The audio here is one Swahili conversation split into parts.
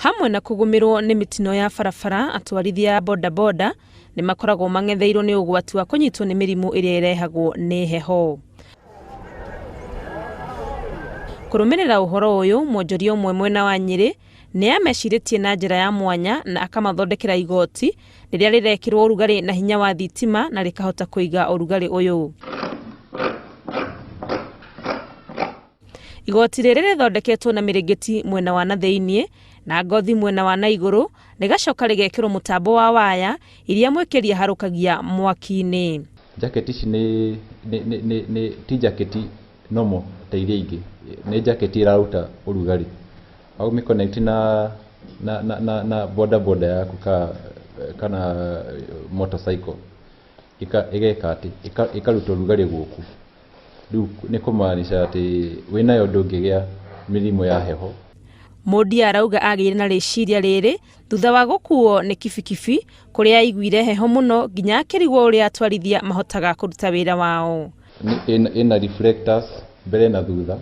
Hamwe na kugumirwo nĩ mitino ya barabara, atwarithia boda boda nĩ makoragwo mangetheirwo nĩ ũgwati wa kũnyitwo nĩ mĩrimũ ĩrĩa ĩrehagwo nĩ heho. Kũrũmĩrĩra ũhoro ũyũ, mwonjoria ũmwe mwena wa Nyĩrĩ nĩ amecirĩtie na njĩra ya mwanya na akamathondekera igoti rĩrĩa rĩrekĩrwo ũrugarĩ na hinya wa thitima na rĩkahota kũiga ũrugarĩ ũyũ. Igoti rĩrĩ rĩthondeketwo na mĩrĩngĩti mwena wa na thĩinĩ na ngothi mwena wa na igũrũ, rĩgacoka rĩgekĩrwo mũtambo wa waya iria mwĩkĩria harũkagia mwaki-inĩ. Jaketi ici nĩ ti jaketi normal ta iria ingĩ, nĩ jaketi iraruta ũrugarĩ. Au mĩconnect na boda boda yaku kana motorcycle igeka atĩ ikaruta ũrugarĩ gũkũ. Rĩu nĩ kũmaanisha atĩ wĩnayo ndũngĩgĩa mĩrimũ ya heho. Mũndia arauga agĩire na rĩciria rĩrĩ thutha wa gũkuo nĩ kibikibi kũrĩa aiguire heho mũno nginya akĩrigwo ũrĩa atwarithia mahotaga kũruta wĩra wao. Ina reflectors mbere na thutha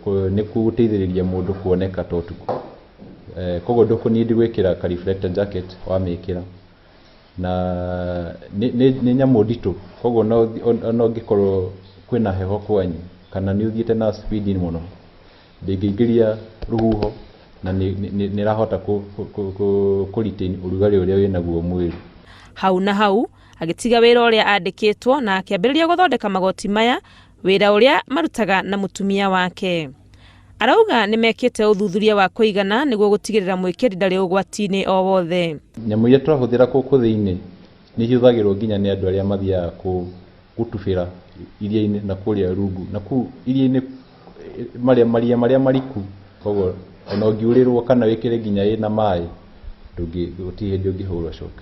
nĩkuo gũteithĩrĩria mũndũ kuoneka ta ũtukũ. Koguo ndũkũnindi gwĩkĩra ka reflector jacket wamĩkĩra. Na nĩ nyamũ nditũ, koguo no ũngĩkorwo kwĩna heho kwanyu kana nĩ ũthiĩte na speed mũno, ndĩngĩingĩria rũhuho na nĩ rahota kũ-retain ũrugarĩ ũrĩa wĩnaguo mwĩrĩ. Hau na hau agĩtiga wĩra ũrĩa andĩkĩtwo na akĩambĩrĩria gũthondeka magoti maya, wĩra ũrĩa marutaga na mũtumia wake. Arauga nĩ mekĩte ũthuthuria wa kũigana nĩguo gũtigĩrĩra mwĩkĩri ndarĩ ũgwati-inĩ o wothe. Nyamũ iria tũrahũthĩra gũkũ thĩinĩ nĩ ihũthagĩrwo nginya nĩ andũ arĩa mathiaga gũtubĩra iria-inĩ na kũrĩa rungu na kũu iria-inĩ maria marĩa mariku. Koguo ona ũngiurĩrwo kana wĩkĩre nginya ĩna maĩ gũtirĩ hĩndĩ ũngĩhũrwo shock.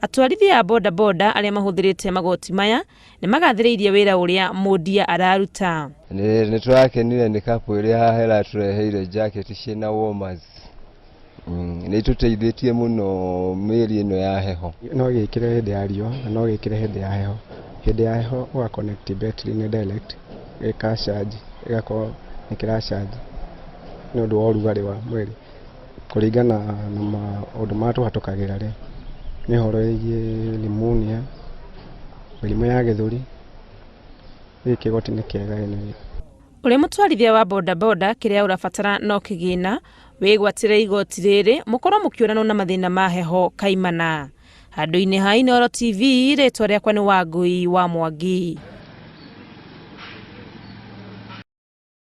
Atwarithia a boda boda arĩa mahũthĩrĩte magoti maya nĩ magathĩrĩirie wĩra ũrĩa mũndia araruta. Nĩ tũrakenire nĩ kapu ĩrĩa haha ĩratũreheire jacket ciĩna warmers. Nĩ tũteithĩtie mũno mĩeri ĩno ya heho. No gĩkĩre hĩndĩ ya riũa na no gĩkĩre hĩndĩ ya heho. Hĩndĩ ya heho ũga connect battery nĩ direct gĩka charge ĩgakorwo nĩ kĩra charge nĩ ũndũ wa ũrugarĩ wa mwĩrĩ kũringana na maũndũ marĩa tũhatũkagĩra rĩ nĩ ũhoro wĩgiĩ pneumonia, mĩrimũ ya gĩthũri. Gĩkĩ kĩgoti nĩ kĩega ĩno. Ũrĩa mũtwarithia wa boda boda kĩrĩa ũrabatara no kĩgĩna, wĩgwatĩre igoti rĩrĩ mũkorwo mũkĩũranwo na mathĩna ma heho kaimana. Handũ-inĩ ha Inooro TV, rĩtwa rĩakwa nĩ Wangui wa Mwangi.